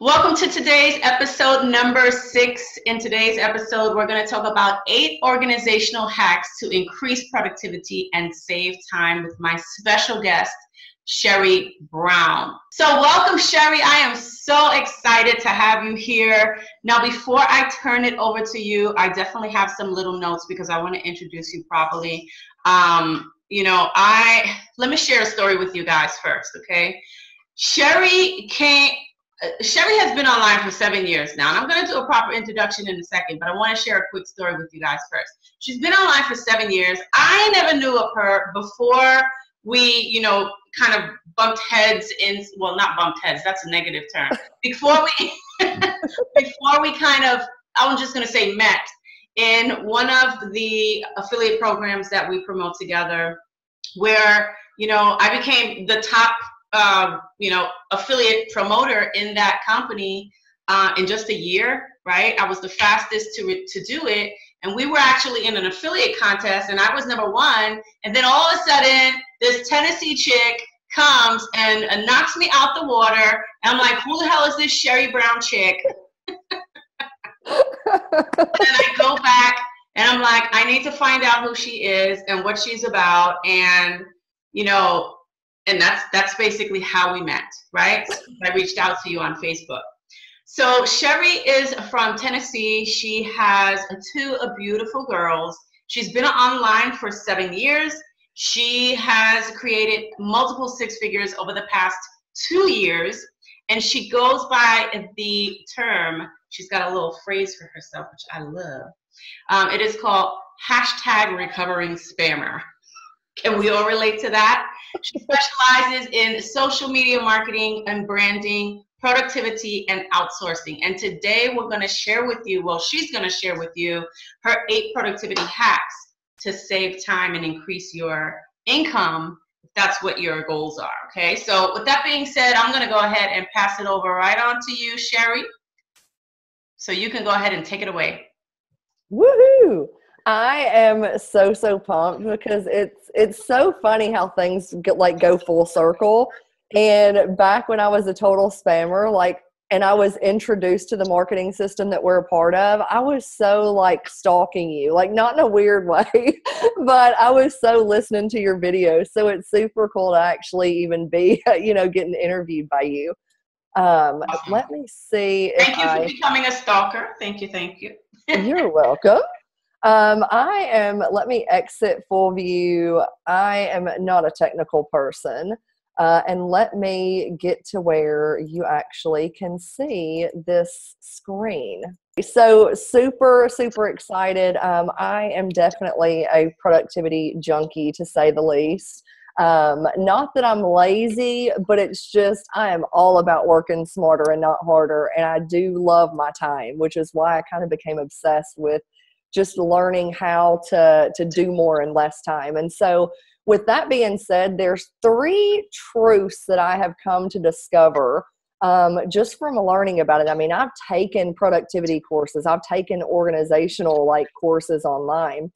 Welcome to today's episode number 6. In today's episode, we're going to talk about 8 organizational hacks to increase productivity and save time with my special guest, Sherri Brown. So welcome, Sherri. I am so excited to have you here. Now, before I turn it over to you, I definitely have some little notes because I want to introduce you properly. Let me share a story with you guys first, okay? Sherri has been online for 7 years now, and I'm going to do a proper introduction in a second, but I want to share a quick story with you guys first. She's been online for 7 years. I never knew of her before we, kind of bumped heads not bumped heads, that's a negative term. Before we I'm just going to say met in one of the affiliate programs that we promote together, where, I became the top affiliate promoter in that company in just a year, right? I was the fastest to do it. And we were actually in an affiliate contest and I was number 1. And then all of a sudden, this Tennessee chick comes and knocks me out the water. And I'm like, who the hell is this Sherri Brown chick? And I go back and I'm like, I need to find out who she is and what she's about. And, and that's basically how we met, right? I reached out to you on Facebook. So Sherri is from Tennessee. She has 2 beautiful girls. She's been online for 7 years. She has created multiple 6 figures over the past 2 years. And she goes by the term, she's got a little phrase for herself, which I love. It is called #recovering-spammer. Can we all relate to that? She specializes in social media marketing and branding, productivity, and outsourcing. And today we're going to share with you, she's going to share with you her 8 productivity hacks to save time and increase your income if that's what your goals are, okay? So with that being said, I'm going to go ahead and pass it over right on to you, Sherri. So you can go ahead and take it away. Woohoo! I am so pumped because it's so funny how things go full circle. And back when I was a total spammer, and I was introduced to the marketing system that we're a part of, I was so stalking you, not in a weird way, but I was so listening to your videos. So it's super cool to actually even be, getting interviewed by you. Awesome. Let me see. Thank you for becoming a stalker. Thank you. You're welcome. Let me exit full view. I am not a technical person. And let me get to where you actually can see this screen. So super excited. I am definitely a productivity junkie, to say the least. Not that I'm lazy, but it's just, I am all about working smarter and not harder. And I do love my time, which is why I kind of became obsessed with just learning how to do more in less time. And so with that being said, there's 3 truths that I have come to discover just from learning about it. I mean, I've taken productivity courses. I've taken organizational courses online.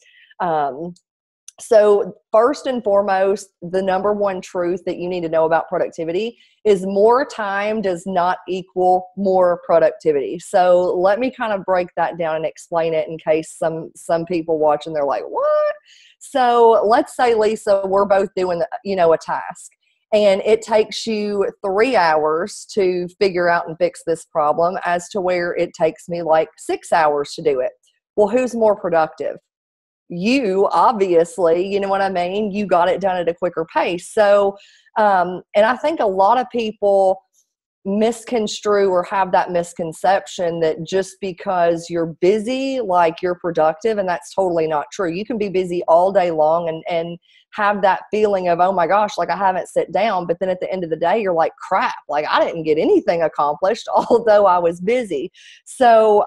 So first and foremost, the number 1 truth that you need to know about productivity is more time does not equal more productivity. So let me kind of break that down and explain it in case some people watching, they're like, what? So let's say, Lisa, we're both doing, a task, and it takes you 3 hours to figure out and fix this problem, as to where it takes me 6 hours to do it. Well, who's more productive? You, obviously, you know what I mean? You got it done at a quicker pace. So, and I think a lot of people misconstrue or have that misconception that just because you're busy, you're productive, and that's totally not true. You can be busy all day long and have that feeling of, oh my gosh, I haven't sat down, but then at the end of the day, you're like, crap, I didn't get anything accomplished, although I was busy. So,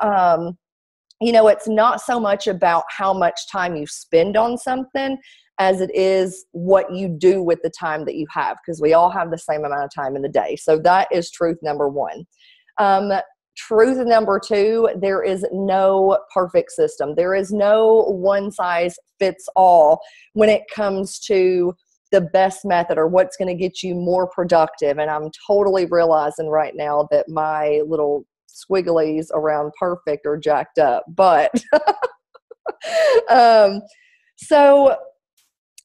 it's not so much about how much time you spend on something as it is what you do with the time that you have, because we all have the same amount of time in the day. So that is truth number 1. Truth number 2, there is no perfect system. There is no one size fits all when it comes to the best method or what's going to get you more productive. And I'm totally realizing right now that my little squigglies around perfect are jacked up. But so,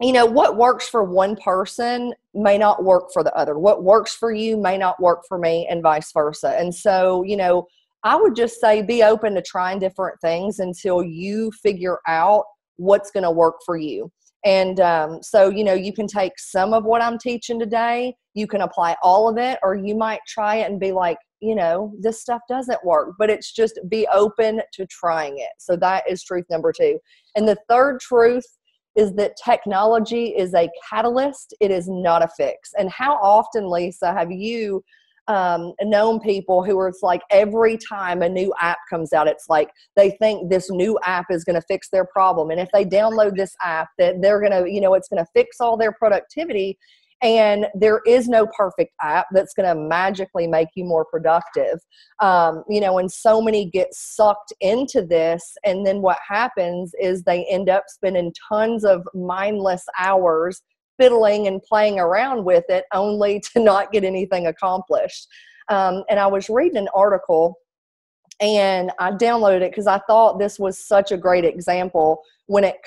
you know, what works for one person may not work for the other. What works for you may not work for me, and vice versa. And so, you know, I would just say be open to trying different things until you figure out what's going to work for you. And so, you know, you can take some of what I'm teaching today, you can apply all of it, or you might try it and be like, you know, this stuff doesn't work, but it's just be open to trying it. So that is truth number 2. And the third truth is that technology is a catalyst. It is not a fix. And how often, Lisa, have you known people who are, it's like every time a new app comes out, it's like they think this new app is going to fix their problem. And if they download this app, that they're going to, you know, it's going to fix all their productivity. And there is no perfect app that's going to magically make you more productive. You know, and so many get sucked into this. And then what happens is they end up spending tons of mindless hours fiddling and playing around with it only to not get anything accomplished. And I was reading an article and I downloaded it because I thought this was such a great example when it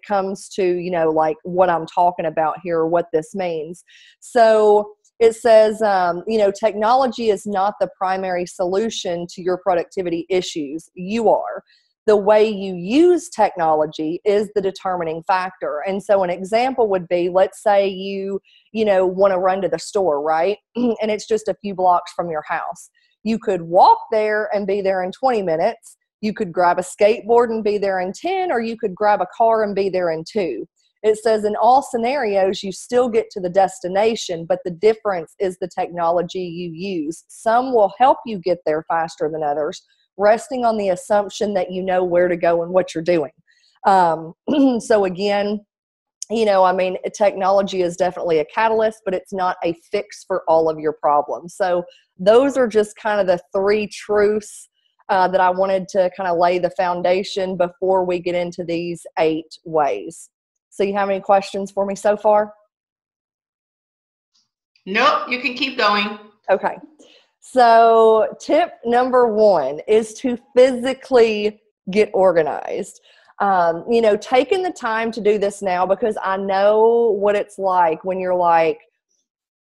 comes to, you know, like what I'm talking about here, what this means. So it says, you know, technology is not the primary solution to your productivity issues. You are. The way you use technology is the determining factor. And so an example would be, let's say you know, want to run to the store, right? And it's just a few blocks from your house. You could walk there and be there in 20 minutes. You could grab a skateboard and be there in 10, or you could grab a car and be there in 2. It says in all scenarios, you still get to the destination, but the difference is the technology you use. Some will help you get there faster than others, resting on the assumption that you know where to go and what you're doing. So again, you know, I mean, technology is definitely a catalyst, but it's not a fix for all of your problems. So those are just kind of the 3 truths that I wanted to kind of lay the foundation before we get into these 8 ways. So you have any questions for me so far? Nope, you can keep going. Okay. So tip number 1 is to physically get organized. You know, taking the time to do this now, because I know what it's like when you're like,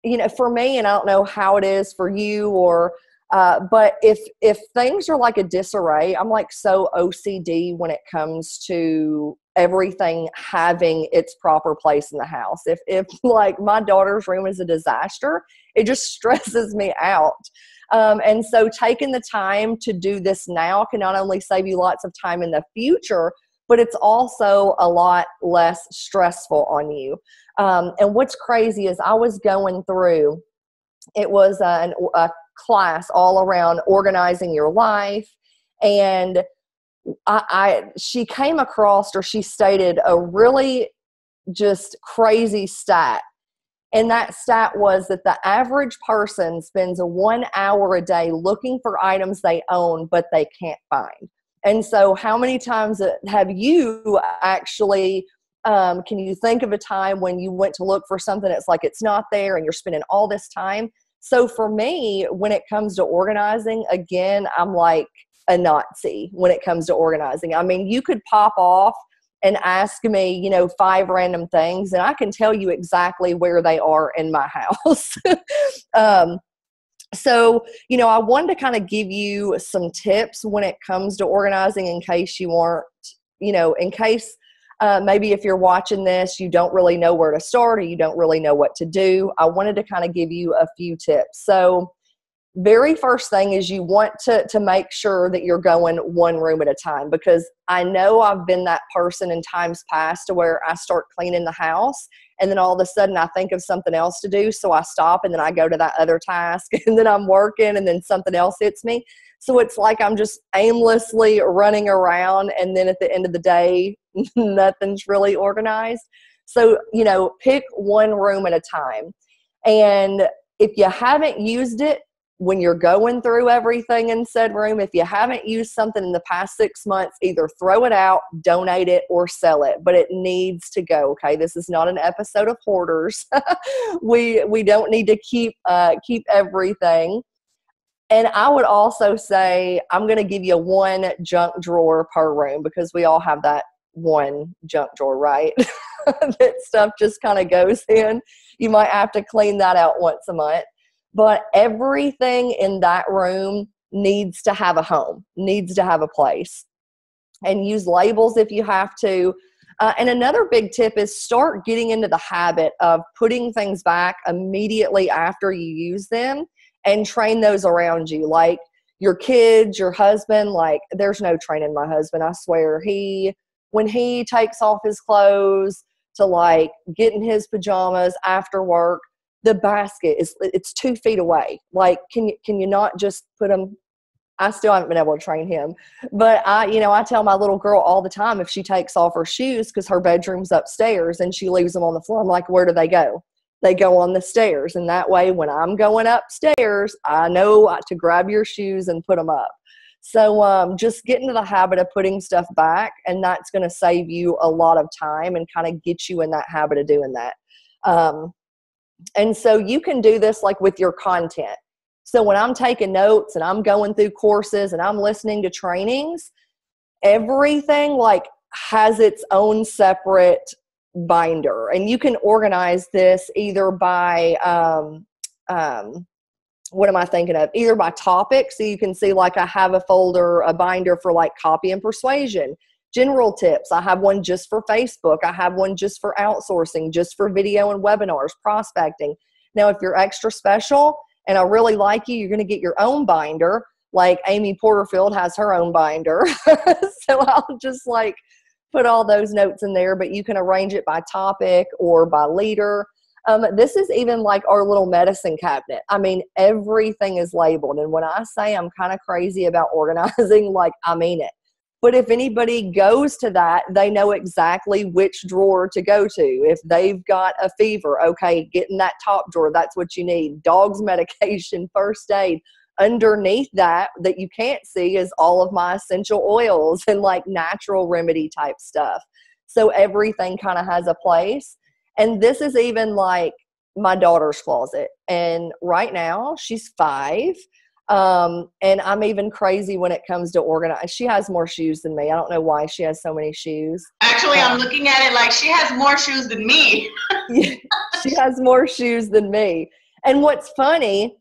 you know, for me, and I don't know how it is for you, or but if things are like a disarray, I'm like so OCD when it comes to everything having its proper place in the house. If like my daughter's room is a disaster, it just stresses me out. And so taking the time to do this now can not only save you lots of time in the future, but it's also a lot less stressful on you. And what's crazy is I was going through, it was a class all around organizing your life. And she came across, or she stated a really just crazy stat. And that stat was that the average person spends 1 hour a day looking for items they own, but they can't find. And so how many times have you actually, can you think of a time when you went to look for something, it's like it's not there and you're spending all this time? So for me, when it comes to organizing, again, I'm like a Nazi when it comes to organizing. I mean, you could pop off and ask me, you know, 5 random things, and I can tell you exactly where they are in my house. So, you know, I wanted to kind of give you some tips when it comes to organizing in case you aren't, you know, in case maybe if you're watching this, you don't really know where to start, or you don't really know what to do. I wanted to kind of give you a few tips. So very first thing is you want to make sure that you're going 1 room at a time, because I know I've been that person in times past to where I start cleaning the house and then all of a sudden I think of something else to do. So I stop and then I go to that other task and then I'm working and then something else hits me. So it's like I'm just aimlessly running around, and then at the end of the day, nothing's really organized. So, you know, pick 1 room at a time. And if you haven't used it, when you're going through everything in said room, if you haven't used something in the past 6 months, either throw it out, donate it, or sell it. But it needs to go. Okay, this is not an episode of hoarders. we don't need to keep everything. And I would also say I'm going to give you one junk drawer per room, because we all have that one junk drawer, right? That stuff just kind of goes in. You might have to clean that out once a month. But everything in that room needs to have a home, needs to have a place. And use labels if you have to. And another big tip is start getting into the habit of putting things back immediately after you use them, and train those around you. Like your kids, your husband, like there's no training my husband. I swear, when he takes off his clothes to like get in his pajamas after work, the basket it's 2 feet away. Like, can you not just put them? I still haven't been able to train him, but I tell my little girl all the time, if she takes off her shoes, because her bedroom's upstairs and she leaves them on the floor, I'm like, where do they go? They go on the stairs. And that way, when I'm going upstairs, I know to grab your shoes and put them up. So just get into the habit of putting stuff back, and that's going to save you a lot of time and kind of get you in that habit of doing that. And so you can do this like with your content. So when I'm taking notes and I'm going through courses and I'm listening to trainings, everything like has its own separate binder. And you can organize this either by, what am I thinking of? Either by topic. So you can see like I have a folder, a binder for like copy and persuasion. General tips. I have one just for Facebook. I have one just for outsourcing, just for video and webinars, prospecting. Now, if you're extra special and I really like you, you're going to get your own binder. Like Amy Porterfield has her own binder. So I'll just like put all those notes in there, but you can arrange it by topic or by leader. This is even like our little medicine cabinet. I mean, everything is labeled. And when I say I'm kind of crazy about organizing, like I mean it. But if anybody goes to that, they know exactly which drawer to go to. If they've got a fever, okay, get in that top drawer. That's what you need. Dog's medication, first aid. Underneath that you can't see is all of my essential oils and like natural remedy type stuff. So everything kind of has a place. And this is even like my daughter's closet. And right now she's 5. And I'm even crazy when it comes to organize. She has more shoes than me. I don't know why she has so many shoes. Actually, I'm looking at it like she has more shoes than me. Yeah, she has more shoes than me. And what's funny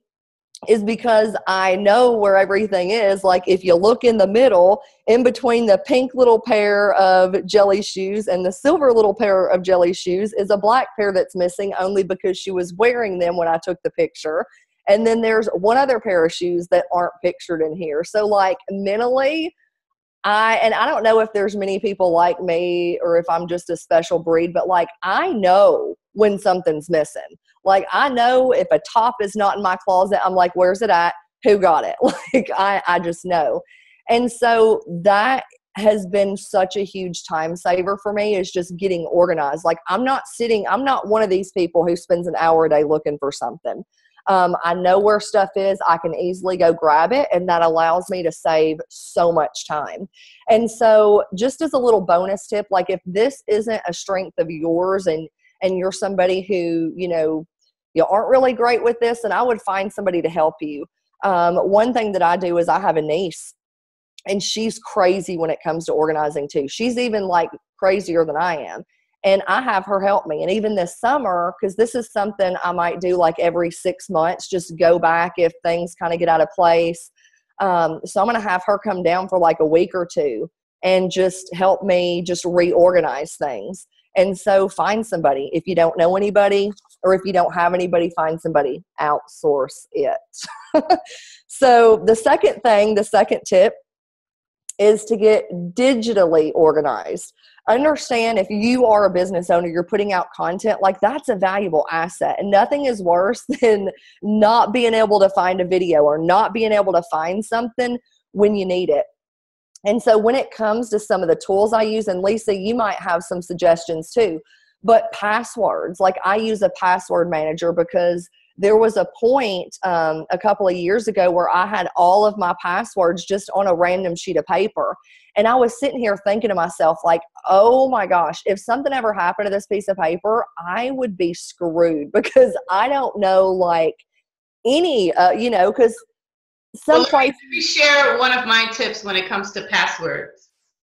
is because I know where everything is. Like if you look in the middle, in between the pink little pair of jelly shoes and the silver little pair of jelly shoes is a black pair that's missing, only because she was wearing them when I took the picture. And then there's one other pair of shoes that aren't pictured in here. So like mentally, I don't know if there's many people like me or if I'm just a special breed, but like I know when something's missing. Like I know if a top is not in my closet, I'm like, where's it at? Who got it? Like I just know. And so that has been such a huge time saver for me, is just getting organized. Like I'm not one of these people who spends an hour a day looking for something. I know where stuff is. I can easily go grab it, and that allows me to save so much time. And so just as a little bonus tip, like if this isn't a strength of yours and you're somebody who, you aren't really great with this, and I would find somebody to help you. One thing that I do is I have a niece, and she's crazy when it comes to organizing too. She's even like crazier than I am. And I have her help me. And even this summer, because this is something I might do like every 6 months, just go back if things kind of get out of place. So I'm going to have her come down for like a week or 2 and just help me just reorganize things. And so find somebody. If you don't know anybody, or if you don't have anybody, find somebody. Outsource it. So the second tip is to get digitally organized. Understand, if you are a business owner, you're putting out content, like that's a valuable asset. And nothing is worse than not being able to find a video or not being able to find something when you need it. And so when it comes to some of the tools I use, and Lisa, you might have some suggestions too, but passwords, like I use a password manager because there was a point a couple of years ago where I had all of my passwords just on a random sheet of paper. And I was sitting here thinking to myself, like, oh my gosh, if something ever happened to this piece of paper, I would be screwed, because I don't know, like, any, because some Well, place. let me share one of my tips when it comes to passwords.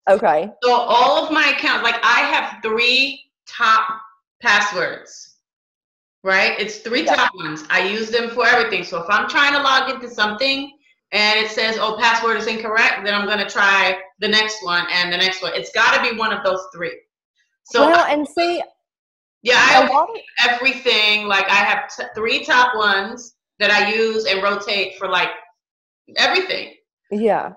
Okay. So all of my accounts, like I have 3 top passwords, right? It's 3 top ones. I use them for everything. So if I'm trying to log into something and it says, oh, password is incorrect, then I'm going to try the next one and the next one. It's got to be one of those 3. So well, and see, yeah, I keep everything. Like I have 3 top ones that I use and rotate for like everything. Yeah.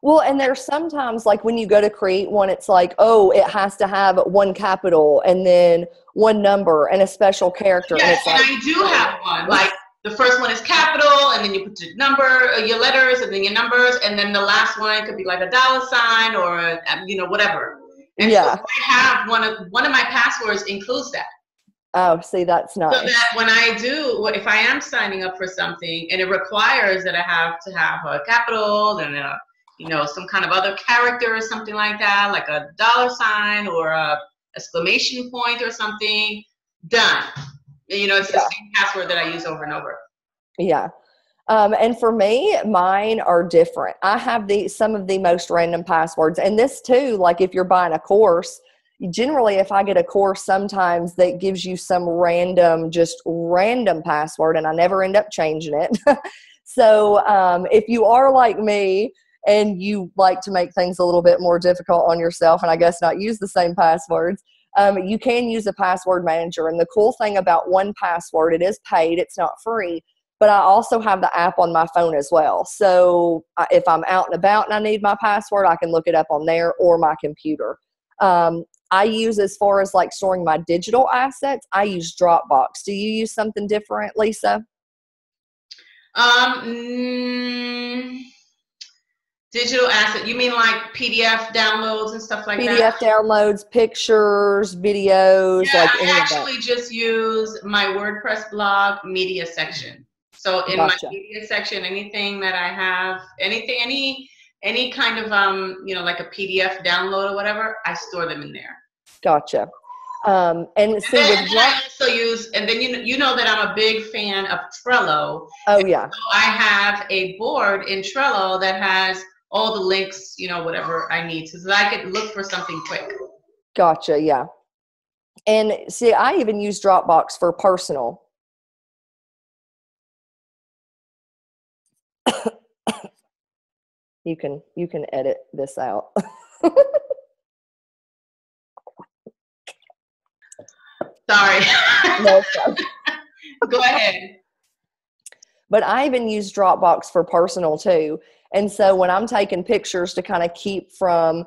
Well, and there's sometimes, like, when you go to create one, it's like, oh, it has to have 1 capital and then 1 number and a special character. Yes, and I do have one. Like the first one is capital, and then you put your number, your letters, and then your numbers, and then the last one could be like a $sign or whatever. And so I have one of my passwords includes that. Oh, see, that's nice. So that when I do, if I am signing up for something and it requires that I have to have a capital and some kind of other character or something like that, like a $sign or a exclamation point or something, done. It's the same password that I use over and over. Yeah. And for me, mine are different. I have some of the most random passwords. And this too, like if you're buying a course, generally if I get a course sometimes that gives you some random password, and I never end up changing it. So if you are like me and you like to make things a little bit more difficult on yourself, and I guess not use the same passwords, you can use a password manager. And the cool thing about 1Password, it is paid, it's not free, but I also have the app on my phone as well. So if I'm out and about and I need my password, I can look it up on there or my computer. I use, as far as like storing my digital assets, I use Dropbox. Do you use something different, Lisa? Digital asset, you mean like PDF downloads and stuff like PDF that? PDF downloads, pictures, videos. Yeah, like I actually just use my WordPress blog media section. So in my media section, anything that I have, any kind of like a PDF download or whatever, I store them in there. Gotcha. And see, I also use, and then you know that I'm a big fan of Trello. Oh yeah. So I have a board in Trello that has all the links, whatever I need, so that I could look for something quick. Gotcha. Yeah. And see, I even use Dropbox for personal. You can edit this out. Sorry. No. Go ahead. But I even use Dropbox for personal too. And so when I'm taking pictures to kind of keep from,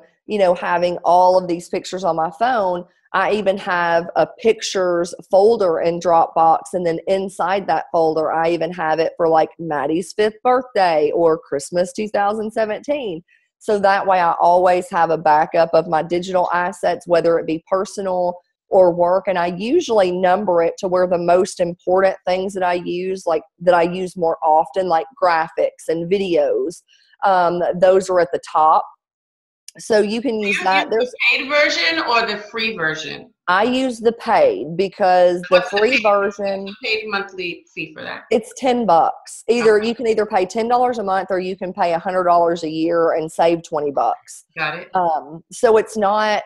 having all of these pictures on my phone, I even have a pictures folder in Dropbox. And then inside that folder, I even have it for like Maddie's 5th birthday or Christmas 2017. So that way I always have a backup of my digital assets, whether it be personal or work. And I usually number it to where the most important things that I use, like that I use more often, like graphics and videos, those are at the top. So you can use that. There's the paid version or the free version? I use the paid, because the free version, paid monthly fee for that. It's $10. You can either pay $10 a month or you can pay $100 a year and save $20. Got it. So it's not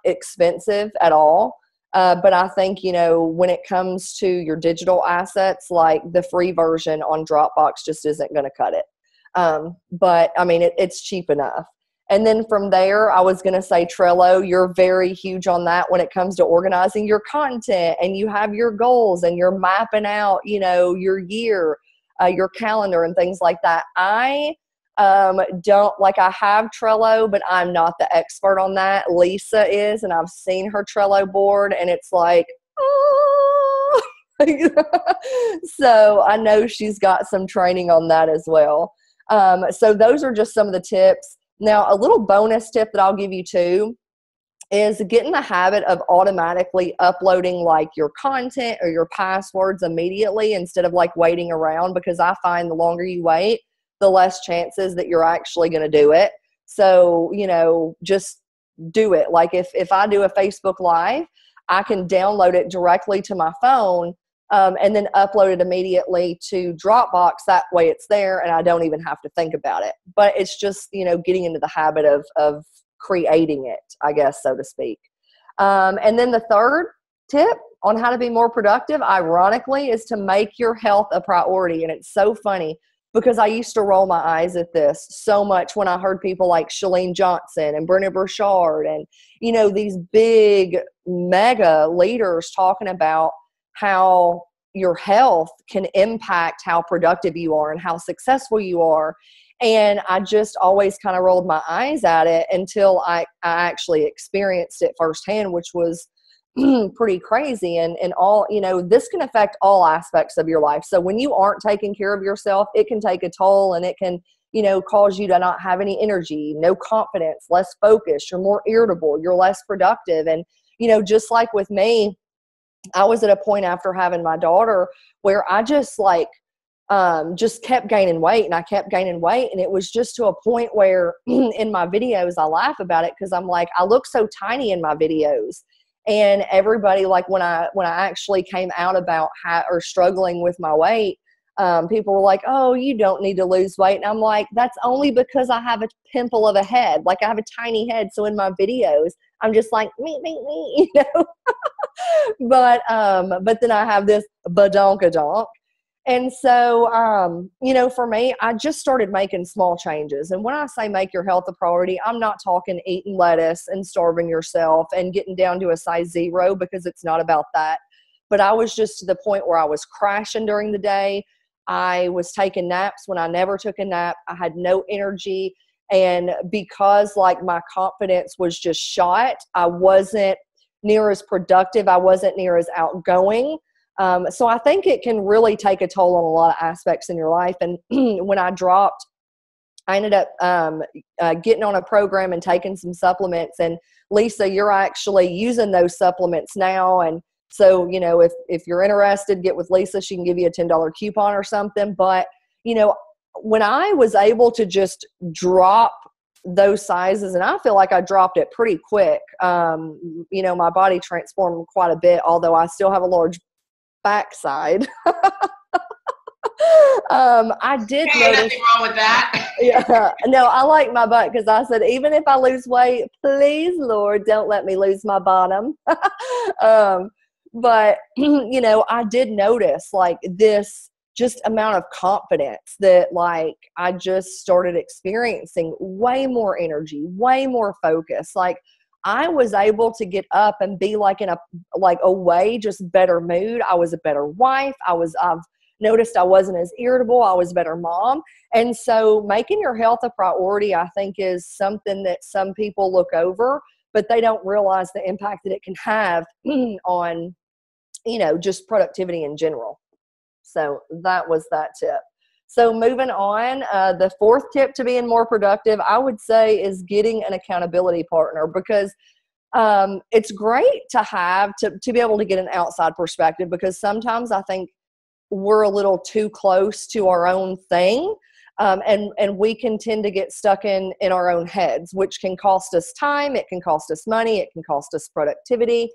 expensive at all. But I think, when it comes to your digital assets, like the free version on Dropbox just isn't going to cut it. But I mean, it's cheap enough. And then from there, I was going to say Trello, you're very huge on that when it comes to organizing your content, and you have your goals and you're mapping out, your year, your calendar and things like that. I I have Trello, but I'm not the expert on that. Lisa is, and I've seen her Trello board and it's like, oh. So I know she's got some training on that as well. So those are just some of the tips. Now, a little bonus tip that I'll give you too is get in the habit of automatically uploading like your content or your passwords immediately instead of like waiting around, because I find the longer you wait, the less chances that you're actually going to do it. So, you know, just do it. Like if I do a Facebook Live, I can download it directly to my phone, and then upload it immediately to Dropbox. That way it's there and I don't even have to think about it. But it's just, you know, getting into the habit of creating it, I guess, so to speak. And then the third tip on how to be more productive, ironically, is to make your health a priority. And it's so funny because I used to roll my eyes at this so much when I heard people like Chalene Johnson and Brendon Burchard and, you know, these big mega leaders talking about how your health can impact how productive you are and how successful you are. And I just always kind of rolled my eyes at it until I actually experienced it firsthand, which was pretty crazy. And all, you know, this can affect all aspects of your life. So when you aren't taking care of yourself, it can take a toll, and it can, you know, cause you to not have any energy, no confidence, less focus. You're more irritable, you're less productive. And, you know, just like with me, I was at a point after having my daughter where I just like, just kept gaining weight, and I kept gaining weight. And it was just to a point where in my videos, I laugh about it because I'm like, I look so tiny in my videos. And everybody, like when I actually came out about or struggling with my weight, people were like, oh, you don't need to lose weight. And I'm like, that's only because I have a pimple of a head. Like I have a tiny head. So in my videos, I'm just like, me, you know. But then I have this badonkadonk. And so, you know, for me, I just started making small changes. And when I say make your health a priority, I'm not talking eating lettuce and starving yourself and getting down to a size 0, because it's not about that. But I was just to the point where I was crashing during the day. I was taking naps when I never took a nap. I had no energy. And because like my confidence was just shot, I wasn't near as productive. I wasn't near as outgoing. So I think it can really take a toll on a lot of aspects in your life. And when I dropped, I ended up getting on a program and taking some supplements. And Lisa, you're actually using those supplements now. And so, you know, if you're interested, get with Lisa. She can give you a $10 coupon or something. But, you know, when I was able to just drop those sizes, and I feel like I dropped it pretty quick, you know, my body transformed quite a bit, although I still have a large backside. I did notice nothing wrong with that. Yeah, no, I like my butt because I said, even if I lose weight, please, Lord, don't let me lose my bottom. But you know, I did notice like this just amount of confidence that like I just started experiencing way more energy, way more focus. Like I was able to get up and be like in a way just better mood. I was a better wife. I've noticed I wasn't as irritable. I was a better mom. And so making your health a priority, I think, is something that some people look over, but they don't realize the impact that it can have on, you know, just productivity in general. So that was that tip. So moving on, the fourth tip to being more productive, I would say, is getting an accountability partner, because it's great to have to be able to get an outside perspective, because sometimes I think we're a little too close to our own thing, and we can tend to get stuck in our own heads, which can cost us time, it can cost us money, it can cost us productivity.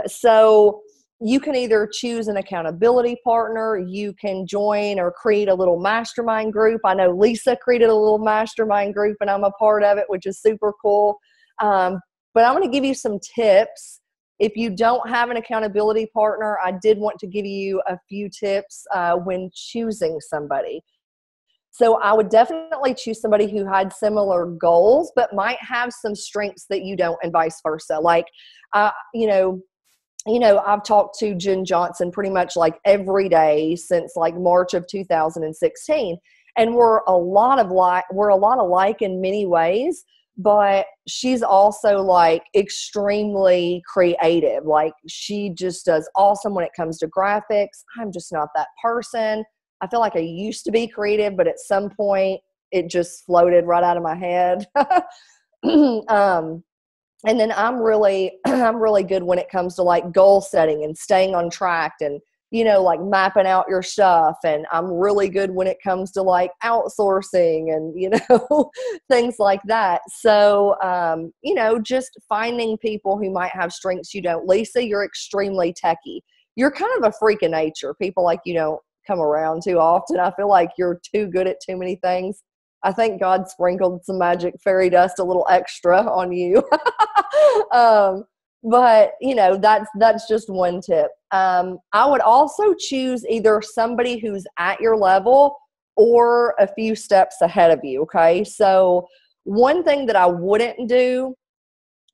So you can either choose an accountability partner, you can join or create a little mastermind group. I know Lisa created a little mastermind group and I'm a part of it, which is super cool. But I'm going to give you some tips. If you don't have an accountability partner, I did want to give you a few tips when choosing somebody. So I would definitely choose somebody who had similar goals, but might have some strengths that you don't, and vice versa. Like, I've talked to Jen Johnson pretty much like every day since like March of 2016. And we're a lot alike in many ways, but she's also like extremely creative. Like she just does awesome when it comes to graphics. I'm just not that person. I feel like I used to be creative, but at some point it just floated right out of my head. And then I'm really, I'm really good when it comes to like goal setting and staying on track and, you know, like mapping out your stuff. And I'm really good when it comes to like outsourcing and, you know, things like that. So, you know, just finding people who might have strengths you don't. Lisa, you're extremely techie. You're kind of a freak of nature. People like you don't come around too often. I feel like you're too good at too many things. I think God sprinkled some magic fairy dust a little extra on you. But you know, that's just one tip. I would also choose either somebody who's at your level or a few steps ahead of you. Okay. So one thing that I wouldn't do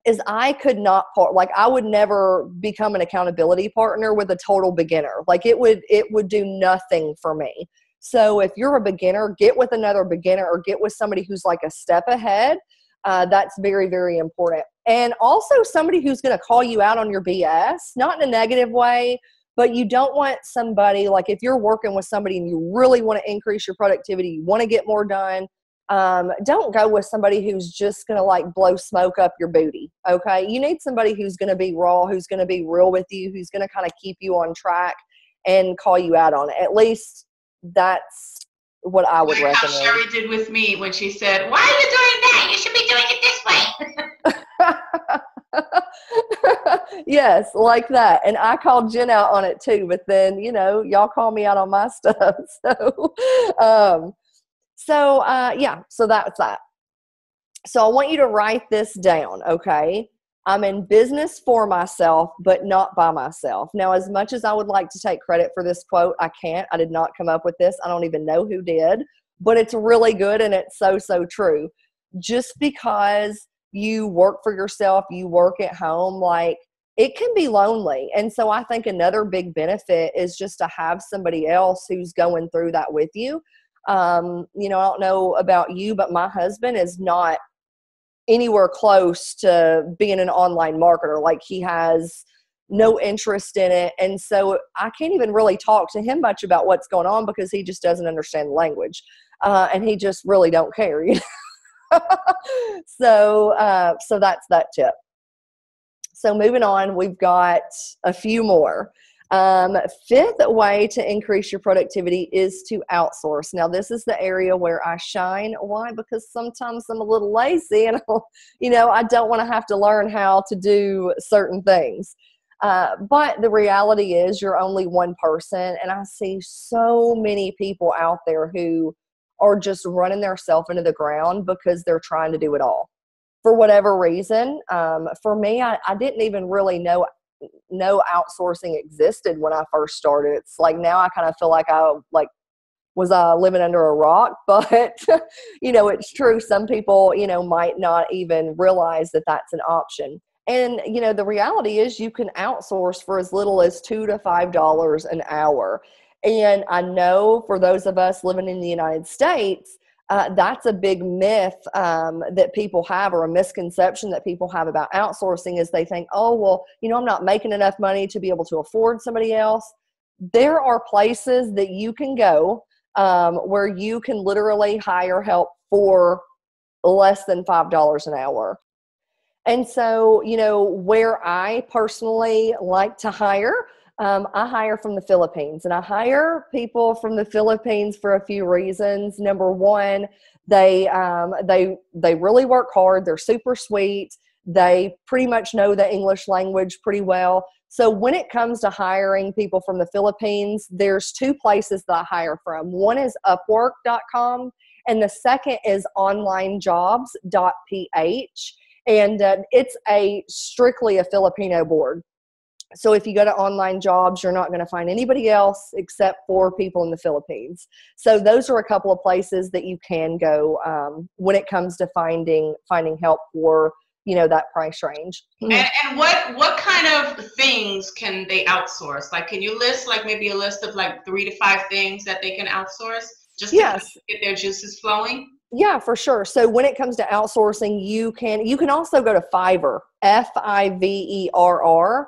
is I could not I would never become an accountability partner with a total beginner. Like it would do nothing for me. So if you're a beginner, get with another beginner or get with somebody who's like a step ahead. That's very, very important. And also somebody who's going to call you out on your BS, not in a negative way, but you don't want somebody, like if you're working with somebody and you really want to increase your productivity, you want to get more done, don't go with somebody who's just going to like blow smoke up your booty. Okay. You need somebody who's going to be raw, who's going to be real with you, who's going to kind of keep you on track and call you out on it. At least that's what I would recommend. How Sherri did with me when she said, "Why are you doing that? You should be doing it this way." Yes, like that. And I called Jen out on it too, but then, you know, y'all call me out on my stuff. Yeah, so that's that. So I want you to write this down, okay? I'm in business for myself, but not by myself. Now, as much as I would like to take credit for this quote, I can't. I did not come up with this. I don't even know who did, but it's really good and it's so, so true. Just because you work for yourself, you work at home, like it can be lonely. And so I think another big benefit is just to have somebody else who's going through that with you. You know, I don't know about you, but my husband is not anywhere close to being an online marketer. Like he has no interest in it. And so I can't even really talk to him much about what's going on because he just doesn't understand the language. And he just really don't care. You know? So that's that tip. So moving on, we've got a few more. Fifth way to increase your productivity is to outsource. Now, this is the area where I shine. Why? Because sometimes I'm a little lazy and, you know, I don't want to have to learn how to do certain things. But the reality is you're only one person. And I see so many people out there who are just running themselves into the ground because they're trying to do it all for whatever reason. For me, I didn't even really know outsourcing existed when I first started. It's like now I kind of feel like I was living under a rock, but you know, it's true. Some people, you know, might not even realize that that's an option. And, you know, the reality is you can outsource for as little as $2 to $5 an hour. And I know for those of us living in the United States, that's a big myth that people have, or a misconception that people have about outsourcing, is they think, oh, well, you know, I'm not making enough money to be able to afford somebody else. There are places that you can go where you can literally hire help for less than $5 an hour. And so, you know, where I personally like to hire, I hire from the Philippines, and I hire people from the Philippines for a few reasons. Number one, they really work hard. They're super sweet. They pretty much know the English language pretty well. So when it comes to hiring people from the Philippines, there's two places that I hire from. One is Upwork.com, and the second is onlinejobs.ph. And it's strictly a Filipino board. So if you go to Online Jobs, you're not going to find anybody else except for people in the Philippines. So those are a couple of places that you can go when it comes to finding help for, you know, that price range. And what kind of things can they outsource? Like, can you list like maybe a list of like 3 to 5 things that they can outsource just to get their juices flowing? Yeah, for sure. So when it comes to outsourcing, you can also go to Fiverr, Fiverr.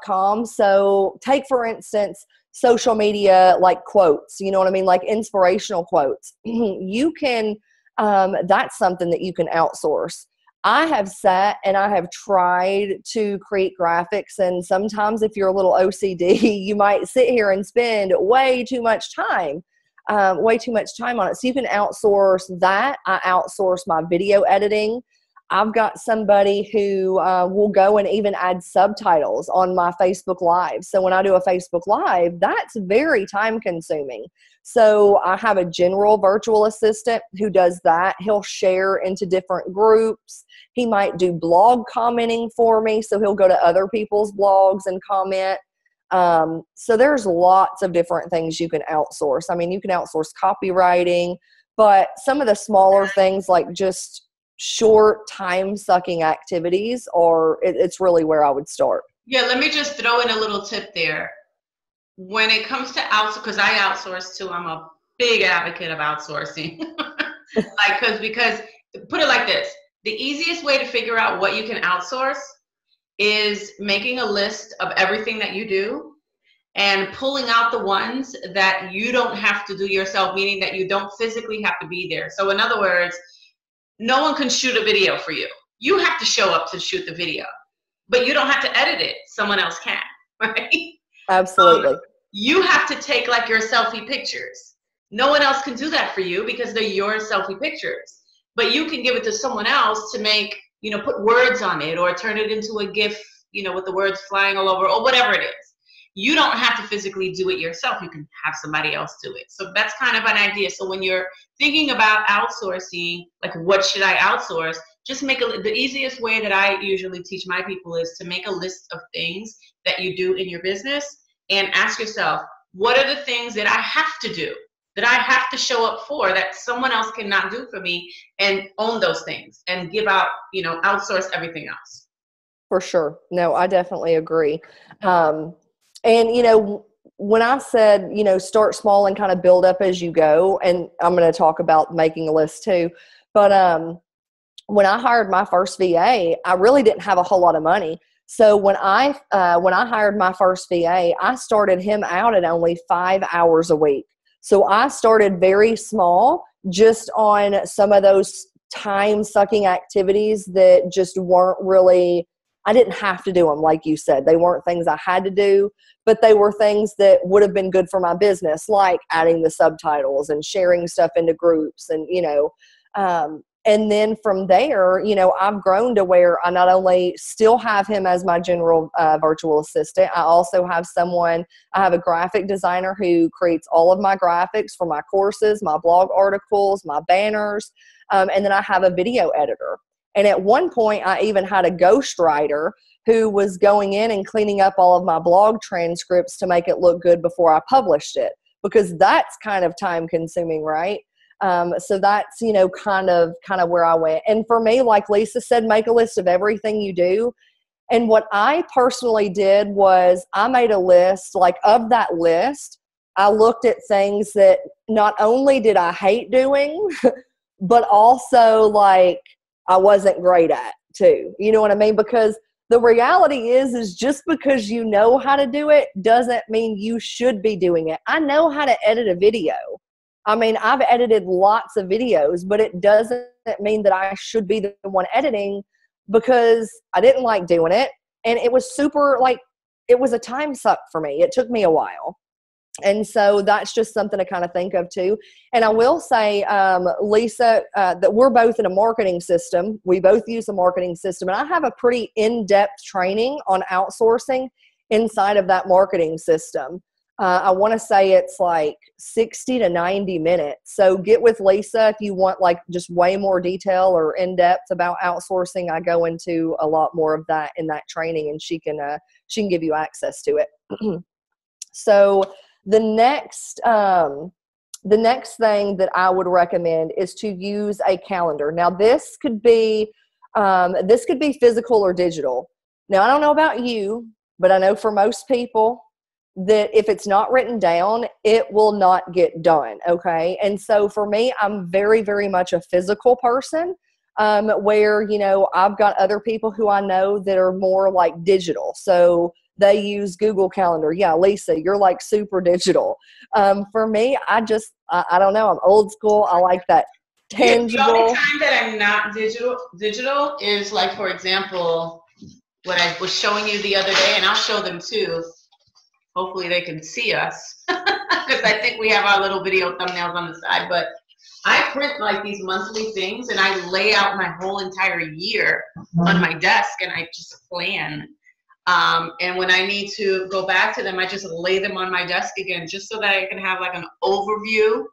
.com. So take, for instance, social media, like quotes, you know what I mean? Like inspirational quotes. You can, that's something that you can outsource. I have sat and I have tried to create graphics, and sometimes if you're a little OCD, you might sit here and spend way too much time on it. So you can outsource that. I outsource my video editing. I've got somebody who will go and even add subtitles on my Facebook Live. So when I do a Facebook Live, that's very time consuming. So I have a general virtual assistant who does that. He'll share into different groups. He might do blog commenting for me. So he'll go to other people's blogs and comment. So there's lots of different things you can outsource. I mean, you can outsource copywriting, but some of the smaller things like just short time-sucking activities, or it's really where I would start. Yeah, let me just throw in a little tip there. When it comes to outsource, because I outsource too, I'm a big advocate of outsourcing. because put it like this, the easiest way to figure out what you can outsource is making a list of everything that you do and pulling out the ones that you don't have to do yourself, meaning that you don't physically have to be there. So in other words, no one can shoot a video for you. You have to show up to shoot the video, but you don't have to edit it. Someone else can, right? Absolutely. You have to take like your selfie pictures. No one else can do that for you because they're your selfie pictures, but you can give it to someone else to make, put words on it or turn it into a GIF, with the words flying all over or whatever it is. You don't have to physically do it yourself. You can have somebody else do it. So that's kind of an idea. So when you're thinking about outsourcing, like what should I outsource? Just the easiest way that I usually teach my people is to make a list of things that you do in your business and ask yourself, what are the things that I have to do, that I have to show up for, that someone else cannot do for me, and own those things and give out, outsource everything else. For sure. No, I definitely agree. And, when I said, start small and kind of build up as you go, and I'm going to talk about making a list too, but when I hired my first VA, I really didn't have a whole lot of money. So when I hired my first VA, I started him out at only 5 hours a week. So I started very small, just on some of those time-sucking activities that just weren't really, I didn't have to do them, like you said. They weren't things I had to do, but they were things that would have been good for my business, like adding the subtitles and sharing stuff into groups and, and then from there, I've grown to where I not only still have him as my general virtual assistant, I also have I have a graphic designer who creates all of my graphics for my courses, my blog articles, my banners, and then I have a video editor. And at one point, I even had a ghostwriter who was going in and cleaning up all of my blog transcripts to make it look good before I published it, because that's kind of time consuming, right? So that's, kind of where I went. And for me, like Lisa said, make a list of everything you do. And what I personally did was I made a list, like of that list, I looked at things that not only did I hate doing, but also like I wasn't great at too. You know what I mean? Because the reality is just because you know how to do it doesn't mean you should be doing it. I know how to edit a video. I mean, I've edited lots of videos, but it doesn't mean that I should be the one editing, because I didn't like doing it. And it was it was a time suck for me. It took me a while. And so that's just something to kind of think of too. And I will say, Lisa, that we're both in a marketing system. We both use a marketing system. And I have a pretty in-depth training on outsourcing inside of that marketing system. I want to say it's like 60 to 90 minutes. So get with Lisa if you want like just way more detail or in depth about outsourcing. I go into a lot more of that in that training, and she can give you access to it. So the next thing that I would recommend is to use a calendar. Now this could be physical or digital. Now I don't know about you, but I know for most people, that if it's not written down, it will not get done, okay? And so for me, I'm very, very much a physical person, where, I've got other people who I know that are more like digital. So they use Google Calendar. Yeah, Lisa, you're like super digital. For me, I don't know. I'm old school. I like that. The only tangible. time that I'm not digital is like, for example, what I was showing you the other day, and I'll show them too. Hopefully they can see us because I think we have our little video thumbnails on the side, but I print like these monthly things and I lay out my whole entire year on my desk and I just plan. And when I need to go back to them, I just lay them on my desk again, just so that I can have like an overview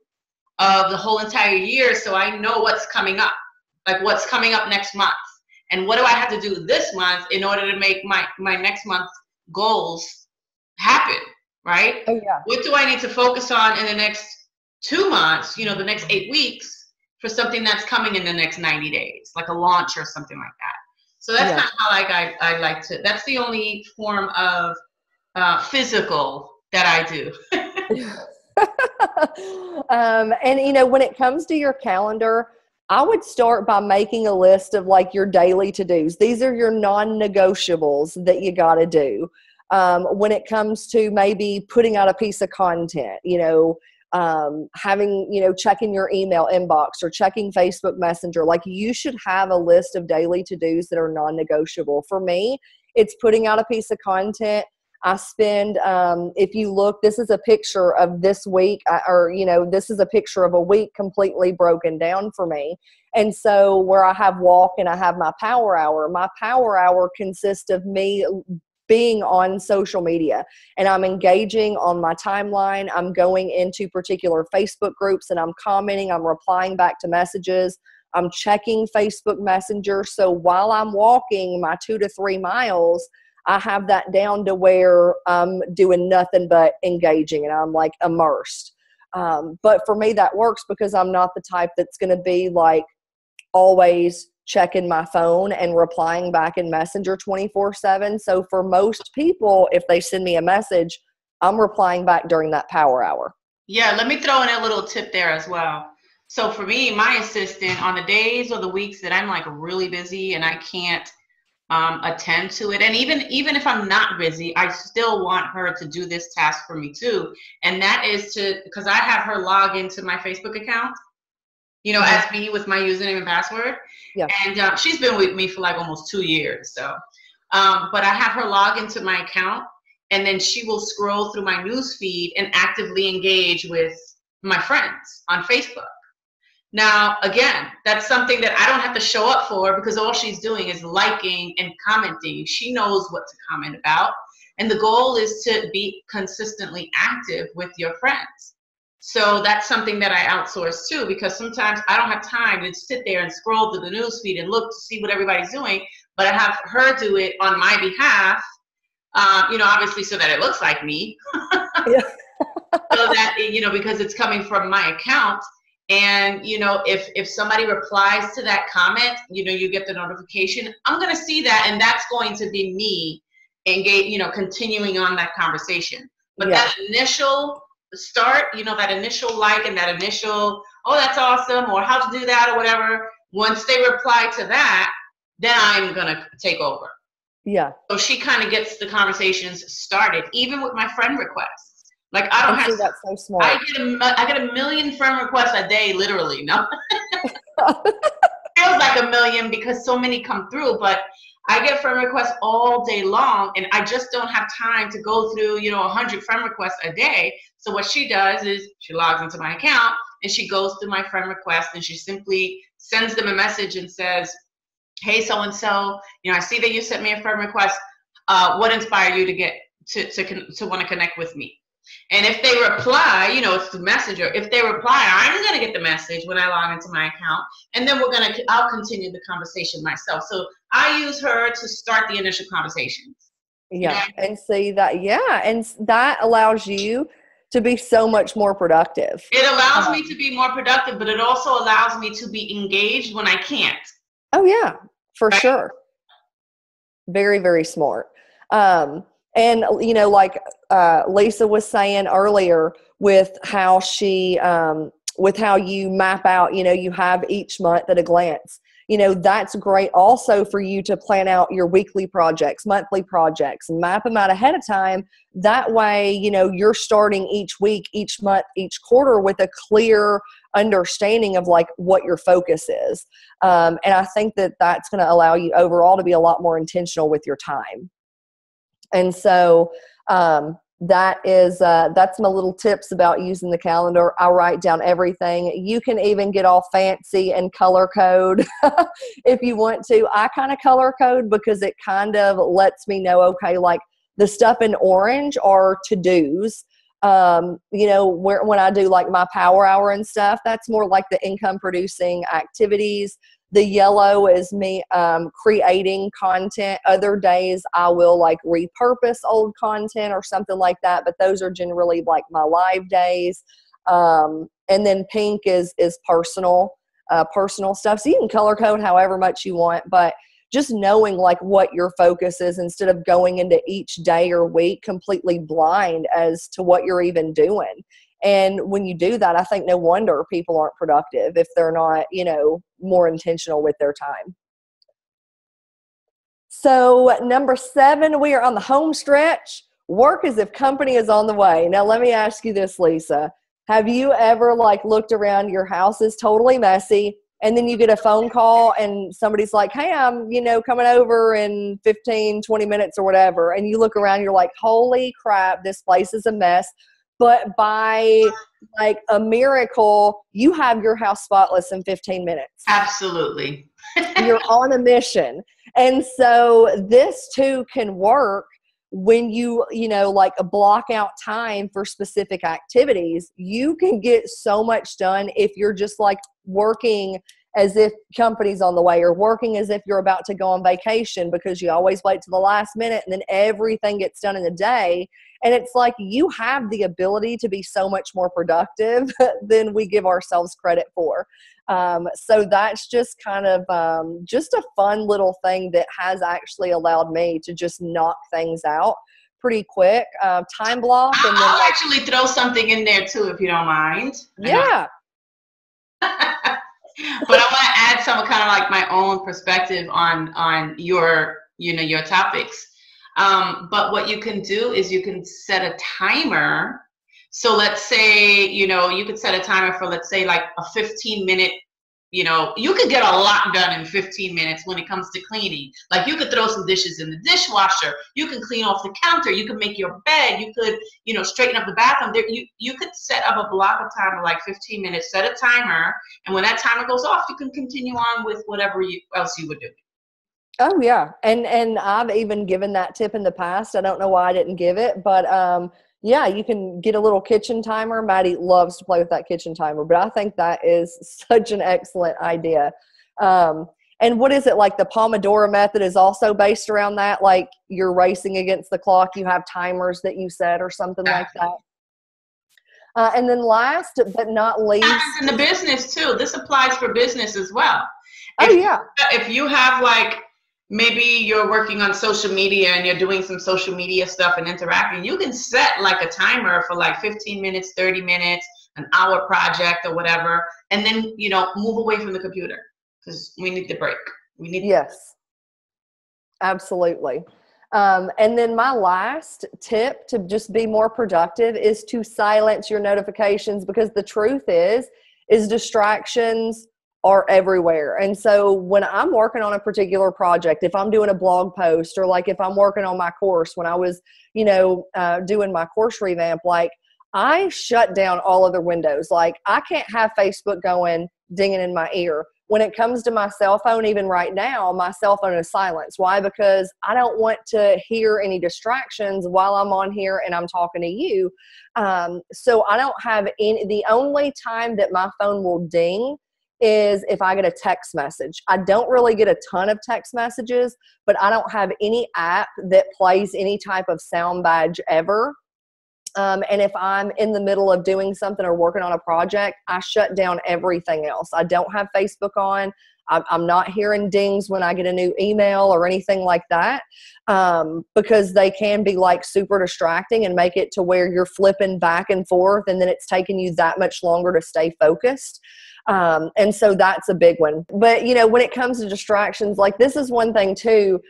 of the whole entire year, so I know what's coming up, like what's coming up next month. And what do I have to do this month in order to make my next month's goals happen, right? Oh, yeah. What do I need to focus on in the next 2 months, the next 8 weeks for something that's coming in the next 90 days, like a launch or something like that. So that's kind of how I like to, that's the only form of physical that I do. And when it comes to your calendar, I would start by making a list of like your daily to-dos. These are your non-negotiables that you got to do. When it comes to maybe putting out a piece of content, having, checking your email inbox or checking Facebook Messenger, like you should have a list of daily to-dos that are non-negotiable. For me, it's putting out a piece of content. I spend, if you look, this is a picture of this week, this is a picture of a week completely broken down for me. And so where I have walk and I have my power hour consists of me being on social media, and I'm engaging on my timeline. I'm going into particular Facebook groups and I'm commenting, I'm replying back to messages. I'm checking Facebook Messenger. So while I'm walking my 2 to 3 miles, I have that down to where I'm doing nothing but engaging and I'm like immersed. But for me, that works because I'm not the type that's going to be like always checking my phone and replying back in Messenger 24/7. So for most people, if they send me a message, I'm replying back during that power hour. Yeah, let me throw in a little tip there as well. So for me, my assistant, on the days or the weeks that I'm like really busy and I can't attend to it, and even if I'm not busy, I still want her to do this task for me too, and that is because I have her log into my Facebook account, as me with my username and password. Yeah. And she's been with me for like almost 2 years, so but I have her log into my account, and then she will scroll through my news feed and actively engage with my friends on Facebook. Now, again, that's something that I don't have to show up for because all she's doing is liking and commenting. She knows what to comment about. And the goal is to be consistently active with your friends. So that's something that I outsource too, because sometimes I don't have time to sit there and scroll through the news feed and look to see what everybody's doing, but I have her do it on my behalf, obviously so that it looks like me. Yeah. So that, because it's coming from my account. And, if somebody replies to that comment, you get the notification. I'm going to see that, and that's going to be me engage, continuing on that conversation. But that initial start, that initial like and that initial, oh, that's awesome, or how to do that or whatever, once they reply to that, then I'm going to take over. Yeah. So she kind of gets the conversations started, even with my friend requests. Like I don't have. That's so smart. I get a million friend requests a day, literally. No, feels like a million because so many come through. But I get friend requests all day long, and I just don't have time to go through 100 friend requests a day. So what she does is she logs into my account and she goes through my friend requests and she simply sends them a message and says, "Hey, so and so, I see that you sent me a friend request. What inspired you to get to want to connect with me?" And if they reply, it's the messenger. If they reply, I'm going to get the message when I log into my account. And then I'll continue the conversation myself. So I use her to start the initial conversations. Yeah. And see that. Yeah. And that allows you to be so much more productive. It allows me to be more productive, but it also allows me to be engaged when I can't. Oh yeah, for sure. Very, very smart. And, like Lisa was saying earlier with how with how you map out, you have each month at a glance, that's great also for you to plan out your weekly projects, monthly projects, and map them out ahead of time. That way, you're starting each week, each month, each quarter with a clear understanding of like what your focus is. And I think that that's going to allow you overall to be a lot more intentional with your time. And so that's my little tips about using the calendar. I write down everything. You can even get all fancy and color code if you want to. I kind of color code because it kind of lets me know, okay, like the stuff in orange are to-dos. When I do like my power hour and stuff, that's more like the income producing activities. The yellow is me creating content. Other days I will like repurpose old content or something like that, but those are generally like my live days. And then pink is personal stuff. So you can color code however much you want, but just knowing like what your focus is instead of going into each day or week completely blind as to what you're even doing. And when you do that, I think no wonder people aren't productive if they're not, more intentional with their time. So number 7, we are on the home stretch. Work as if company is on the way. Now, let me ask you this, Lisa. Have you ever like looked around, your house is totally messy, and then you get a phone call and somebody's like, hey, I'm, coming over in 15, 20 minutes or whatever. And you look around, you're like, holy crap, this place is a mess. But by like a miracle, you have your house spotless in 15 minutes. Absolutely. You're on a mission. And so this too can work when you like block out time for specific activities. You can get so much done if you're just like working as if company's on the way, or working as if you're about to go on vacation, because you always wait to the last minute and then everything gets done in a day. And it's like you have the ability to be so much more productive than we give ourselves credit for. So that's just kind of just a fun little thing that has actually allowed me to just knock things out pretty quick. Time block. And I'll actually throw something in there too, if you don't mind. Yeah. But I want to add some kind of like my own perspective on your topics. But what you can do is you can set a timer. So let's say, you could set a timer for, let's say, like a 15-minute, you could get a lot done in 15 minutes when it comes to cleaning. Like you could throw some dishes in the dishwasher. You can clean off the counter. You can make your bed. You could, straighten up the bathroom. You could set up a block of time of like 15 minutes, set a timer. And when that timer goes off, you can continue on with whatever else you would do. Oh yeah. And I've even given that tip in the past. I don't know why I didn't give it, but yeah, you can get a little kitchen timer. Maddie loves to play with that kitchen timer, but I think that is such an excellent idea. And what is it, like the Pomodoro method is also based around that? Like you're racing against the clock, you have timers that you set or something like that. And then last but not least, in the business too. This applies for business as well. If you have like, maybe you're working on social media and you're doing some social media stuff and interacting, you can set like a timer for like 15 minutes, 30 minutes, an hour project or whatever, and then, move away from the computer because we need the break. Yes, absolutely. And then my last tip to just be more productive is to silence your notifications, because the truth is distractions are everywhere. And so when I'm working on a particular project, if I'm doing a blog post, or like if I'm working on my course, when I was, doing my course revamp, like I shut down all other windows. Like I can't have Facebook going, dinging in my ear. When it comes to my cell phone, even right now, my cell phone is silenced. Why? Because I don't want to hear any distractions while I'm on here and I'm talking to you. So I don't have any, the only time that my phone will ding is if I get a text message. I don't really get a ton of text messages, but I don't have any app that plays any type of sound badge ever. And if I'm in the middle of doing something or working on a project, I shut down everything else. I don't have Facebook on. I'm not hearing dings when I get a new email or anything like that, because they can be like super distracting and make it to where you're flipping back and forth, and then it's taking you that much longer to stay focused. And so that's a big one. But, when it comes to distractions, like this is one thing too.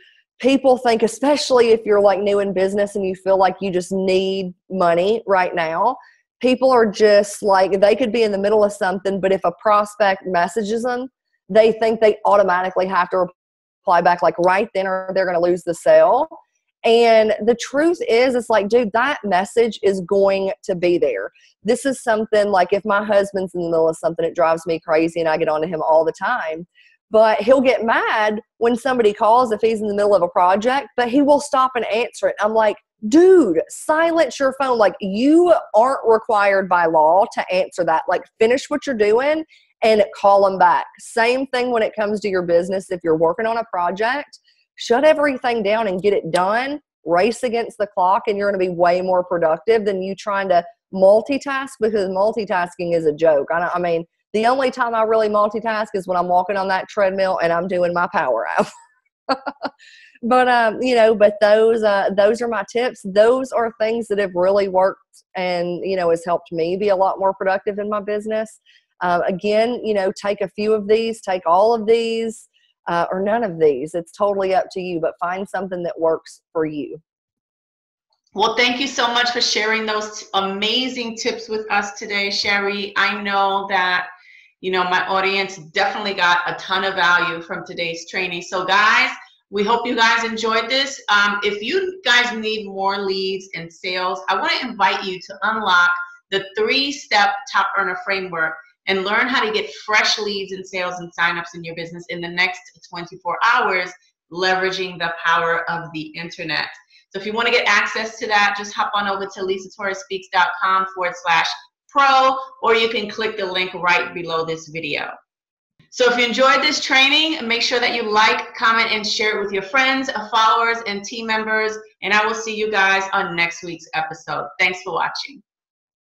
People think, especially if you're like new in business and you feel like you just need money right now, People are just like, they could be in the middle of something, but if a prospect messages them, they think they automatically have to reply back like right then, or they're going to lose the sale. And the truth is, it's like, dude, that message is going to be there. This is something like, if my husband's in the middle of something, it drives me crazy and I get onto him all the time. But he'll get mad when somebody calls if he's in the middle of a project, but he will stop and answer it. I'm like, dude, silence your phone. Like, you aren't required by law to answer that. Like, finish what you're doing and call them back. Same thing when it comes to your business. If you're working on a project, shut everything down and get it done. Race against the clock, and you're going to be way more productive than you trying to multitask, because multitasking is a joke. I mean, the only time I really multitask is when I'm walking on that treadmill and I'm doing my power out. But but those are my tips. Those are things that have really worked, and has helped me be a lot more productive in my business. Again, take a few of these, take all of these, or none of these. It's totally up to you, but find something that works for you. Well, thank you so much for sharing those amazing tips with us today, Sherri. I know that, my audience definitely got a ton of value from today's training. So guys, we hope you guys enjoyed this. If you guys need more leads and sales, I want to invite you to unlock the 3-step top earner framework and learn how to get fresh leads and sales and signups in your business in the next 24 hours, leveraging the power of the internet. So if you want to get access to that, just hop on over to lisatorresspeaks.com/pro, or you can click the link right below this video. So if you enjoyed this training, make sure that you like, comment, and share it with your friends, followers, and team members. And I will see you guys on next week's episode. Thanks for watching.